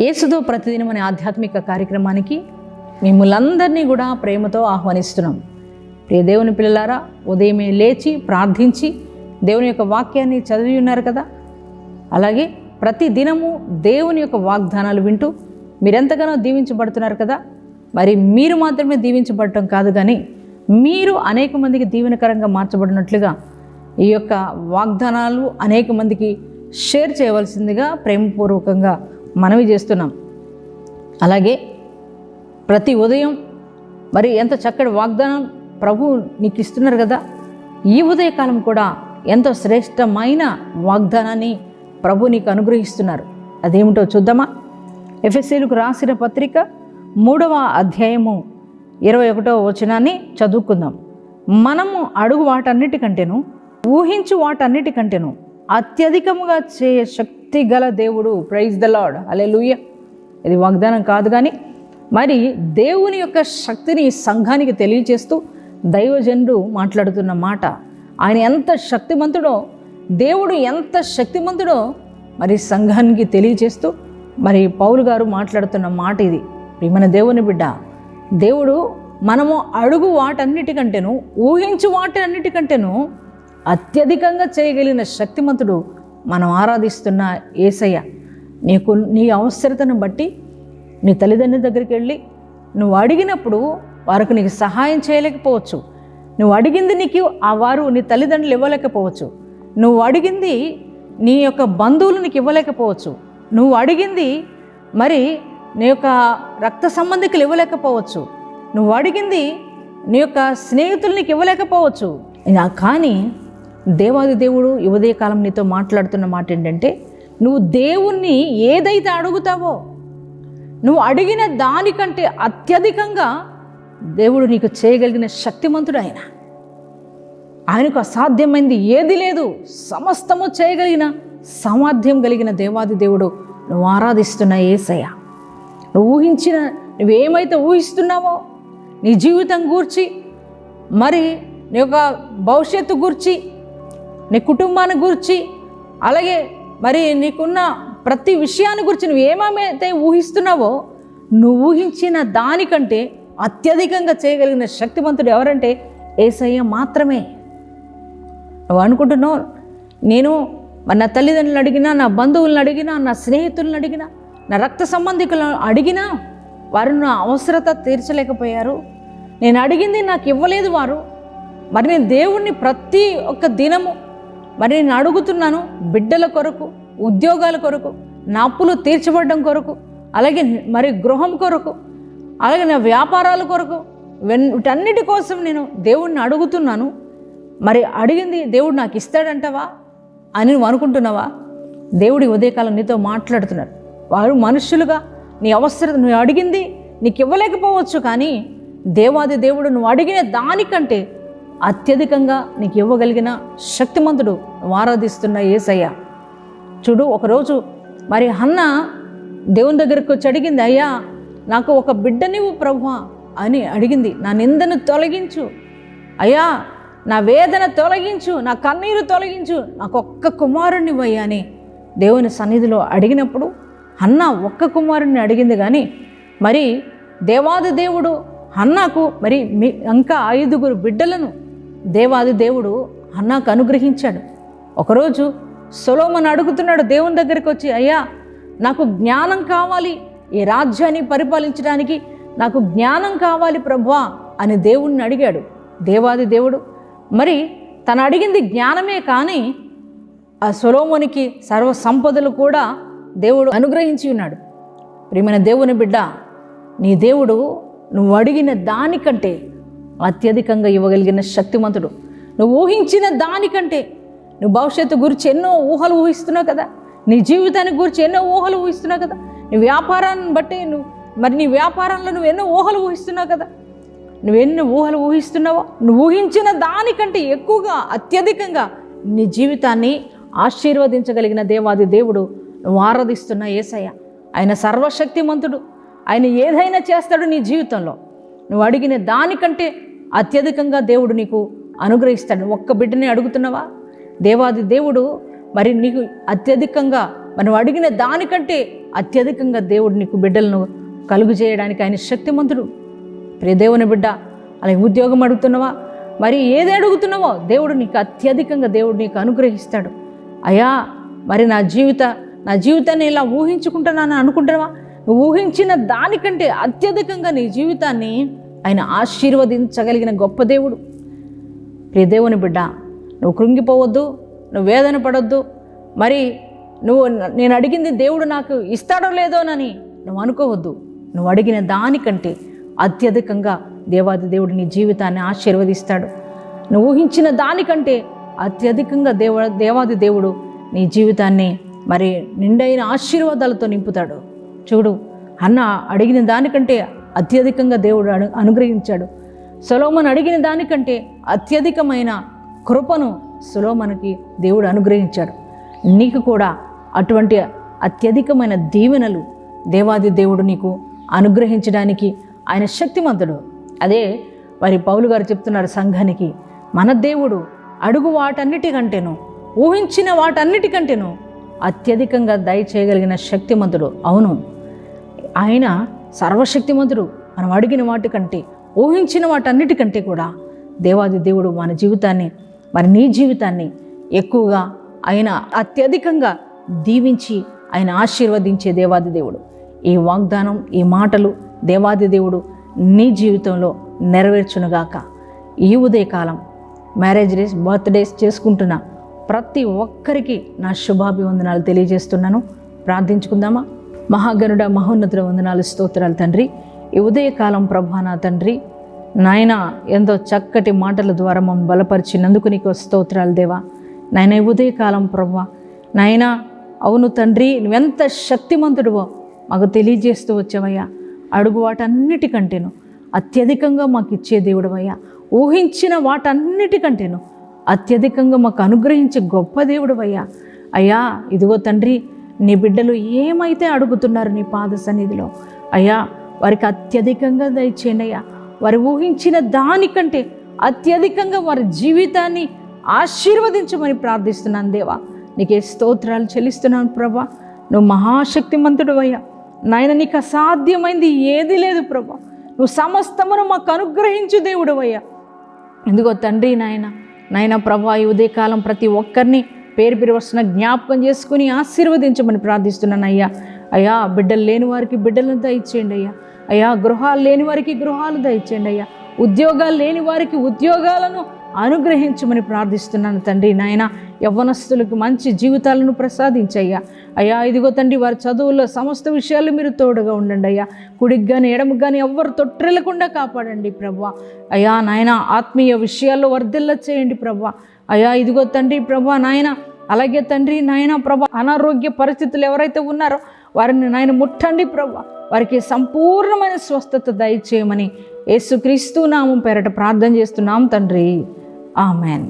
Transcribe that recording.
యేసుతో ప్రతిదినం అనే ఆధ్యాత్మిక కార్యక్రమానికి మిమ్మల్ందరినీ కూడా ప్రేమతో ఆహ్వానిస్తున్నాం. ప్రియ దేవుని పిల్లలారా, ఉదయమే లేచి ప్రార్థించి దేవుని యొక్క వాక్యాన్ని చదివి ఉన్నారు కదా. అలాగే ప్రతి దినము దేవుని యొక్క వాగ్దానాలు వింటూ మీరెంతగానో దీవించబడుతున్నారు కదా. మరి మీరు మాత్రమే దీవించబడటం కాదు, కానీ మీరు అనేక మందికి దీవెనకరంగా మార్చబడినట్లుగా ఈ యొక్క వాగ్దానాలు అనేక మందికి షేర్ చేయవలసిందిగా ప్రేమపూర్వకంగా మనవి చేస్తున్నాం. అలాగే ప్రతి ఉదయం మరి ఎంత చక్కటి వాగ్దానం ప్రభు నీకు ఇస్తున్నారు కదా. ఈ ఉదయకాలం కూడా ఎంతో శ్రేష్టమైన వాగ్దానాన్ని ప్రభు నీకు అనుగ్రహిస్తున్నారు. అదేమిటో చూద్దామా? ఎఫెసీయులకు రాసిన పత్రిక 3వ అధ్యాయము 21వ వచనాన్ని చదువుకుందాం. మనము అడుగు వాటన్నిటికంటేను ఊహించు వాటన్నిటికంటేను అత్యధికముగా చేయ శక్తి గల దేవుడు. ప్రైజ్ ద లార్డ్, హల్లెలూయా. ఇది వాగ్దానం కాదు, కానీ మరి దేవుని యొక్క శక్తిని సంఘానికి తెలియజేస్తూ దైవజనుడు మాట్లాడుతున్న మాట. ఆయన ఎంత శక్తిమంతుడో, దేవుడు ఎంత శక్తిమంతుడో మరి సంఘానికి తెలియజేస్తూ మరి పౌలు గారు మాట్లాడుతున్న మాట ఇది. మన దేవుని బిడ్డ, దేవుడు మనము అడుగు వాటన్నిటికంటేను ఊహించు వాటన్నిటికంటేను అత్యధికంగా చేయగలిగిన శక్తిమంతుడు మనం ఆరాధిస్తున్న యేసయ్య. నీ అవసరతను బట్టి నీ తల్లిదండ్రుల దగ్గరికి వెళ్ళి నువ్వు అడిగినప్పుడు వారికి నీకు సహాయం చేయలేకపోవచ్చు. నువ్వు అడిగింది నీకు వారు నీ తల్లిదండ్రులు ఇవ్వలేకపోవచ్చు. నువ్వు అడిగింది నీ యొక్క బంధువులు నీకు ఇవ్వలేకపోవచ్చు. నువ్వు అడిగింది మరి నీ యొక్క రక్త సంబంధికులు ఇవ్వలేకపోవచ్చు. నువ్వు అడిగింది నీ యొక్క స్నేహితులు నీకు ఇవ్వలేకపోవచ్చు. కానీ దేవాది దేవుడు ఈ ఉదయకాలం నీతో మాట్లాడుతున్న మాట ఏంటంటే, నువ్వు దేవుణ్ణి ఏదైతే అడుగుతావో, నువ్వు అడిగిన దానికంటే అత్యధికంగా దేవుడు నీకు చేయగలిగిన శక్తిమంతుడు ఆయన. ఆయనకు అసాధ్యమైంది ఏది లేదు. సమస్తము చేయగలిగిన సామర్థ్యం కలిగిన దేవాది దేవుడు నువ్వు ఆరాధిస్తున్న యేసయ్య. నువ్వేమైతే ఊహిస్తున్నావో నీ జీవితం గూర్చి, మరి నీ యొక్క భవిష్యత్తు గూర్చి, నీ కుటుంబాన్ని గూర్చి, అలాగే మరి నీకున్న ప్రతి విషయాన్ని గురించి నువ్వు ఏమైతే ఊహిస్తున్నావో, నువ్వు ఊహించిన దానికంటే అత్యధికంగా చేయగలిగిన శక్తివంతుడు ఎవరంటే యేసయ్య మాత్రమే. నువ్వు అనుకుంటున్నావు, నేను నా తల్లిదండ్రులను అడిగినా, నా బంధువులను అడిగినా, నా స్నేహితులను అడిగినా, నా రక్త సంబంధికులను అడిగినా వారు నా అవసరత తీర్చలేకపోయారు. నేను అడిగింది నాకు ఇవ్వలేదు వారు. మరి నేను దేవుణ్ణి ప్రతి ఒక్క దినము మరి నేను అడుగుతున్నాను, బిడ్డల కొరకు, ఉద్యోగాల కొరకు, నా అప్పులు తీర్చబడడం కొరకు, అలాగే మరి గృహం కొరకు, అలాగే నా వ్యాపారాల కొరకు, వీటన్నిటి కోసం నేను దేవుణ్ణి అడుగుతున్నాను. మరి అడిగింది దేవుడు నాకు ఇస్తాడంటావా అని నువ్వు అనుకుంటున్నావా? దేవుడి ఉదయకాలం నీతో మాట్లాడుతున్నాడు. వారు మనుషులుగా నీ అవసరం నువ్వు అడిగింది నీకు ఇవ్వలేకపోవచ్చు, కానీ దేవాది దేవుడు నువ్వు అడిగిన దానికంటే అత్యధికంగా నీకు ఇవ్వగలిగిన శక్తిమంతుడు నువ్వు ఆరాధిస్తున్న యేసయ్య. చూడు, ఒకరోజు మరి హన్న దేవుని దగ్గరికి వచ్చి అడిగింది, అయ్యా నాకు ఒక బిడ్డనివ్వు ప్రభువా అని అడిగింది. నా నిందను తొలగించు అయ్యా, నా వేదన తొలగించు, నా కన్నీరు తొలగించు, నాకు ఒక్క కుమారుణ్ణివ్వయ్యా అని దేవుని సన్నిధిలో అడిగినప్పుడు హన్న ఒక్క కుమారుణ్ణి అడిగింది. కానీ మరి దేవాది దేవుడు హన్నాకు మరి ఇంకా 5 బిడ్డలను దేవాది దేవుడు హన్నాకు అనుగ్రహించాడు. ఒకరోజు సొలొమోను అడుగుతున్నాడు దేవుని దగ్గరికి వచ్చి, అయ్యా నాకు జ్ఞానం కావాలి, ఈ రాజ్యాన్ని పరిపాలించడానికి నాకు జ్ఞానం కావాలి ప్రభువా అని దేవుణ్ణి అడిగాడు. దేవాది దేవుడు మరి తను అడిగింది జ్ఞానమే, కానీ ఆ సొలొమోనుకి సర్వ సంపదలు కూడా దేవుడు అనుగ్రహించి ఉన్నాడు. ప్రియమైన దేవుని బిడ్డ, నీ దేవుడు నువ్వు అడిగిన దానికంటే అత్యధికంగా ఇవ్వగలిగిన శక్తిమంతుడు. నువ్వు ఊహించిన దానికంటే, నువ్వు భవిష్యత్తు గురించి ఎన్నో ఊహలు ఊహిస్తున్నావు కదా, నీ జీవితాన్ని గురించి ఎన్నో ఊహలు ఊహిస్తున్నావు కదా, నీ వ్యాపారాన్ని బట్టి నీ వ్యాపారంలో నువ్వు ఎన్నో ఊహలు ఊహిస్తున్నావు కదా. నువ్వెన్నో ఊహలు ఊహిస్తున్నావో, నువ్వు ఊహించిన దానికంటే ఎక్కువగా అత్యధికంగా నీ జీవితాన్ని ఆశీర్వదించగలిగిన దేవాది దేవుడు నువ్వు ఆరాధిస్తున్న యేసయ్య. ఆయన సర్వశక్తిమంతుడు. ఆయన ఏదైనా చేస్తాడు నీ జీవితంలో. నువ్వు అడిగిన దానికంటే అత్యధికంగా దేవుడు నీకు అనుగ్రహిస్తాడు. ఒక్క బిడ్డని అడుగుతున్నావా? దేవాది దేవుడు మరి నీకు అత్యధికంగా మనం అడిగిన దానికంటే అత్యధికంగా దేవుడు నీకు బిడ్డలను కలుగు చేయడానికి ఆయన శక్తిమంతుడు. ప్రియ దేవుని బిడ్డ, అలాగే ఉద్యోగం అడుగుతున్నావా, మరి ఏది అడుగుతున్నావో దేవుడు నీకు అత్యధికంగా దేవుడు నీకు అనుగ్రహిస్తాడు. అయ్యా మరి నా జీవితాన్ని ఇలా ఊహించుకుంటున్నాను అనుకుంటున్నావా? నువ్వు ఊహించిన దానికంటే అత్యధికంగా నీ జీవితాన్ని ఆయన ఆశీర్వదించగలిగిన గొప్ప దేవుడు. ప్రియ దేవుని బిడ్డ, నువ్వు కృంగిపోవద్దు, నువ్వు వేదన పడొద్దు. మరి నేను అడిగింది దేవుడు నాకు ఇస్తాడో లేదోనని నువ్వు అనుకోవద్దు. నువ్వు అడిగిన దానికంటే అత్యధికంగా దేవాది దేవుడు నీ జీవితాన్ని ఆశీర్వదిస్తాడు. నువ్వు ఊహించిన దానికంటే అత్యధికంగా దేవాది దేవుడు నీ జీవితాన్ని మరి నిండైన ఆశీర్వాదాలతో నింపుతాడు. చూడు, అన్న అడిగిన దానికంటే అత్యధికంగా దేవుడు అనుగ్రహించాడు. సొలొమోను అడిగిన దానికంటే అత్యధికమైన కృపను సొలొమోనుకి దేవుడు అనుగ్రహించాడు. నీకు కూడా అటువంటి అత్యధికమైన దీవెనలు దేవాది దేవుడు నీకు అనుగ్రహించడానికి ఆయన శక్తిమంతుడు. అదే మరి పౌలు గారు చెప్తున్నారు సంఘానికి, మన దేవుడు అడుగు వాటన్నిటికంటేనూ, ఊహించిన వాటన్నిటికంటేనూ అత్యధికంగా దయచేయగలిగిన శక్తిమంతుడు. అవును, ఆయన సర్వశక్తిమంతుడు. మనం అడిగిన వాటికంటే, ఊహించిన వాటన్నిటికంటే కూడా దేవాది దేవుడు మన జీవితాన్ని, మరి నీ జీవితాన్ని ఎక్కువగా ఆయన అత్యధికంగా దీవించి ఆయన ఆశీర్వదించే దేవాది దేవుడు. ఈ వాగ్దానం, ఈ మాటలు దేవాది దేవుడు నీ జీవితంలో నెరవేర్చునుగాక. ఈ ఉదయకాలం మ్యారేజ్ డేస్, బర్త్డేస్ చేసుకుంటున్న ప్రతి ఒక్కరికి నా శుభాభివందనాలు తెలియజేస్తున్నాను. ప్రార్థించుకుందామా? మహాగణుడ, మహోన్నతుడ, వందనాలు, స్తోత్రాలు తండ్రి. ఈ ఉదయకాలం ప్రభా నా తండ్రి నాయన ఎంతో చక్కటి మాటల ద్వారా మమ్మల్ని బలపరిచినందుకు నీకు స్తోత్రాలు దేవా. నాయన ఈ ఉదయకాలం ప్రభా నాయన, అవును తండ్రి, నువ్వెంత శక్తిమంతుడువో మాకు తెలియజేస్తూ వచ్చావయ్యా. అడుగు వాటన్నిటికంటేను అత్యధికంగా మాకు ఇచ్చే దేవుడవయ్యా. ఊహించిన వాటన్నిటికంటేను అత్యధికంగా మాకు అనుగ్రహించే గొప్ప దేవుడవయ్యా. అయ్యా ఇదిగో తండ్రి, నీ బిడ్డలు ఏమైతే అడుగుతున్నారు నీ పాద సన్నిధిలో అయ్యా, వారికి అత్యధికంగా దయచేయండి అయ్యా. వారు ఊహించిన దానికంటే అత్యధికంగా వారి జీవితాన్ని ఆశీర్వదించమని ప్రార్థిస్తున్నాను దేవా. నీకే స్తోత్రాలు చెల్లిస్తున్నాను ప్రభా. నువ్వు మహాశక్తిమంతుడు అయ్యా. నాయన, నీకు అసాధ్యమైంది ఏది లేదు ప్రభా. నువ్వు సమస్తమును మాకు అనుగ్రహించు దేవుడు అయ్యా. ఎందుకో తండ్రి నాయన ప్రభా, ఈ ఉదయకాలం ప్రతి ఒక్కరిని పేరు వస్తున్న జ్ఞాపకం చేసుకుని ఆశీర్వదించమని ప్రార్థిస్తున్నాను అయ్యా. బిడ్డలు లేని వారికి బిడ్డలను దయచేయండి అయ్యా. గృహాలు లేని వారికి గృహాలు దయచేయండి అయ్యా. ఉద్యోగాలు లేని వారికి ఉద్యోగాలను అనుగ్రహించమని ప్రార్థిస్తున్నాను తండ్రి. నాయన, యవ్వనస్తులకు మంచి జీవితాలను ప్రసాదించయ్యా. అయ్యా ఇదిగో తండ్రి, వారి చదువుల్లో సమస్త విషయాలు మీరు తోడుగా ఉండండి అయ్యా. కుడికి కానీ ఎడమకు కానీ ఎవ్వరు తొట్టిల్లకుండా కాపాడండి ప్రభా. అయ్యా నాయన, ఆత్మీయ విషయాల్లో వర్ధిల్ల చేయండి ప్రభా. అయ్యా ఇదిగో తండ్రి ప్రభా నాయన, అలాగే తండ్రి నాయన ప్రభా, అనారోగ్య పరిస్థితులు ఎవరైతే ఉన్నారో వారిని నాయన ముట్టండి ప్రభా. వారికి సంపూర్ణమైన స్వస్థత దయచేయమని యేసుక్రీస్తు నామం పేరట ప్రార్థన చేస్తున్నాం తండ్రి. ఆమెన్.